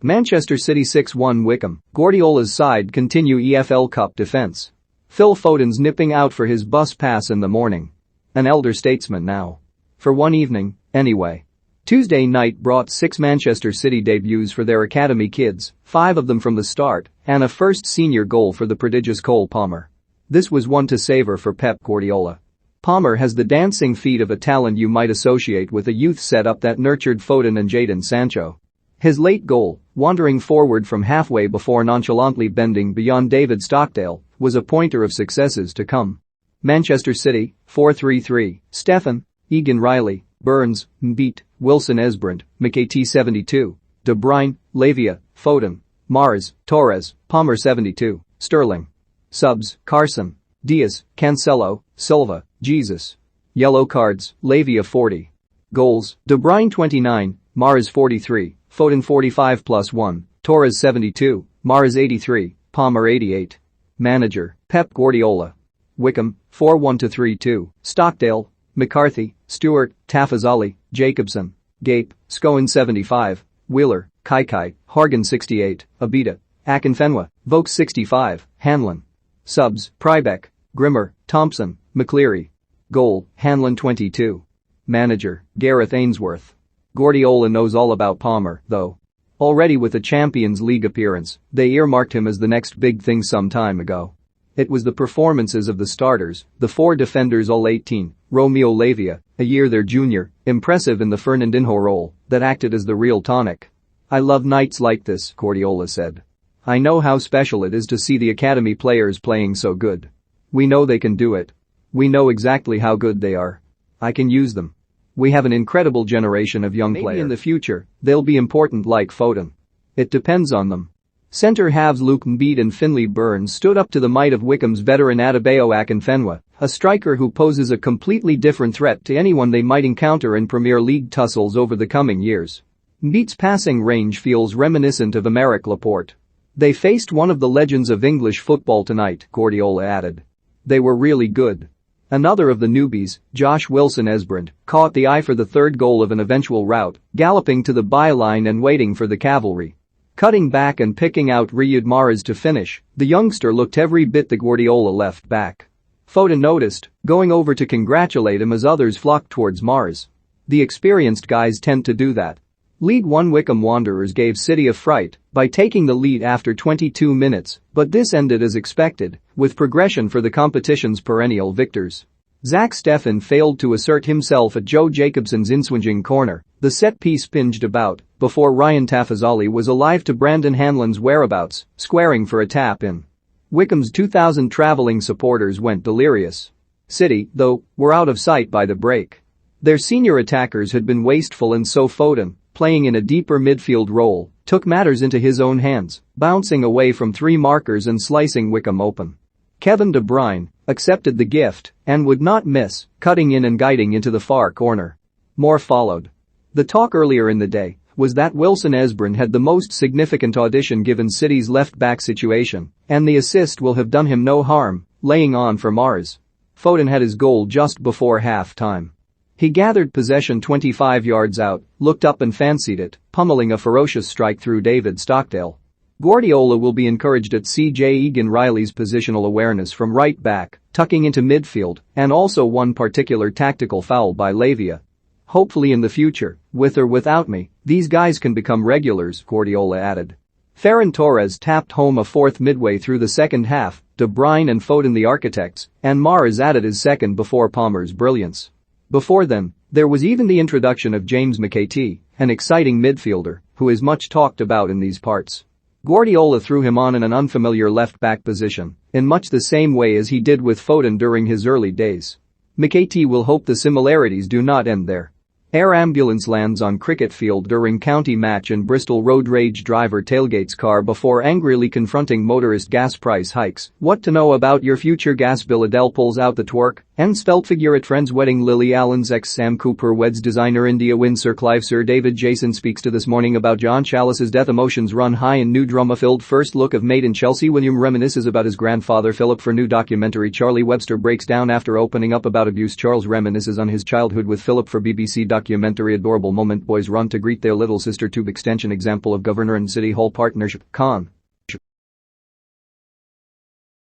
Manchester City 6-1 Wycombe, Guardiola's side continue EFL Cup defence. Phil Foden's nipping out for his bus pass in the morning. An elder statesman now. For one evening, anyway. Tuesday night brought 6 Manchester City debuts for their academy kids, 5 of them from the start, and a first senior goal for the prodigious Cole Palmer. This was one to savour for Pep Guardiola. Palmer has the dancing feet of a talent you might associate with a youth setup that nurtured Foden and Jadon Sancho. His late goal, wandering forward from halfway before nonchalantly bending beyond David Stockdale, was a pointer of successes to come. Manchester City, 4-3-3, Stefan, Egan Riley, Burns, Mbeat, Wilson Esbrand, McAtee 72, De Bruyne, Lavia, Foden, Mars, Torres, Palmer 72, Sterling. Subs, Carson, Diaz, Cancelo, Silva, Jesus. Yellow cards, Lavia 40. Goals, De Bruyne 29, Mars 43, Foden 45+1, Torres 72, Mars 83, Palmer 88. Manager, Pep Guardiola. Wycombe, 4-1-3-2, Stockdale, McCarthy, Stewart, Tafazali, Jacobson, Gape, Scowen 75, Wheeler, Kaikai, Hargan 68, Abida, Akinfenwa, Vokes 65, Hanlon. Subs, Prybeck, Grimmer, Thompson, McCleary. Goal, Hanlon 22. Manager, Gareth Ainsworth. Guardiola knows all about Palmer, though. Already with a Champions League appearance, they earmarked him as the next big thing some time ago. It was the performances of the starters, the 4 defenders all 18, Romeo Lavia, a year their junior, impressive in the Fernandinho role, that acted as the real tonic. "I love nights like this," Guardiola said. "I know how special it is to see the academy players playing so good. We know they can do it. We know exactly how good they are. I can use them. We have an incredible generation of young players. Maybe in the future, they'll be important like Foden. It depends on them." Centre-halves Luke Mbeat and Finlay Burns stood up to the might of Wycombe's veteran Adebayo Akinfenwa, a striker who poses a completely different threat to anyone they might encounter in Premier League tussles over the coming years. Mbeat's passing range feels reminiscent of Aymeric Laporte. "They faced one of the legends of English football tonight," Guardiola added. "They were really good." Another of the newbies, Josh Wilson Esbrand, caught the eye for the third goal of an eventual rout, galloping to the byline and waiting for the cavalry. Cutting back and picking out Riyad Mahrez to finish, the youngster looked every bit the Guardiola left back. Foden noticed, going over to congratulate him as others flocked towards Mahrez. The experienced guys tend to do that. League One Wycombe Wanderers gave City a fright by taking the lead after 22 minutes, but this ended as expected, with progression for the competition's perennial victors. Zach Steffen failed to assert himself at Joe Jacobson's inswinging corner, the set-piece pinged about, before Ryan Tafazali was alive to Brandon Hanlon's whereabouts, squaring for a tap-in. Wycombe's 2,000 travelling supporters went delirious. City, though, were out of sight by the break. Their senior attackers had been wasteful and so Foden, playing in a deeper midfield role, took matters into his own hands, bouncing away from 3 markers and slicing Wycombe open. Kevin De Bruyne accepted the gift and would not miss, cutting in and guiding into the far corner. More followed. The talk earlier in the day was that Wilson Esbrand had the most significant audition given City's left-back situation, and the assist will have done him no harm, laying on for Mahrez. Foden had his goal just before half-time. He gathered possession 25 yards out, looked up and fancied it, pummeling a ferocious strike through David Stockdale. Guardiola will be encouraged at CJ Egan Riley's positional awareness from right back, tucking into midfield, and also one particular tactical foul by Lavia. "Hopefully in the future, with or without me, these guys can become regulars," Guardiola added. Ferran Torres tapped home a 4th midway through the second half, De Bruyne and Foden the architects, and Mahrez added his second before Palmer's brilliance. Before then, there was even the introduction of James McAtee, an exciting midfielder who is much talked about in these parts. Guardiola threw him on in an unfamiliar left-back position, in much the same way as he did with Foden during his early days. McAtee will hope the similarities do not end there. Air ambulance lands on cricket field during county match and Bristol road rage driver tailgates car before angrily confronting motorist gas price hikes. What to know about your future gas bill? Adele pulls out the twerk and spelt figure at friend's wedding. Lily Allen's ex Sam Cooper weds designer India wins. Sir Clive. Sir David Jason speaks to This Morning about John Chalice's death. Emotions run high in new drama-filled first look of Made in Chelsea. William reminisces about his grandfather Philip for new documentary. Charlie Webster breaks down after opening up about abuse. Charles reminisces on his childhood with Philip for BBC documentary. documentary adorable moment boys run to greet their little sister tube extension example of governor and city hall partnership con.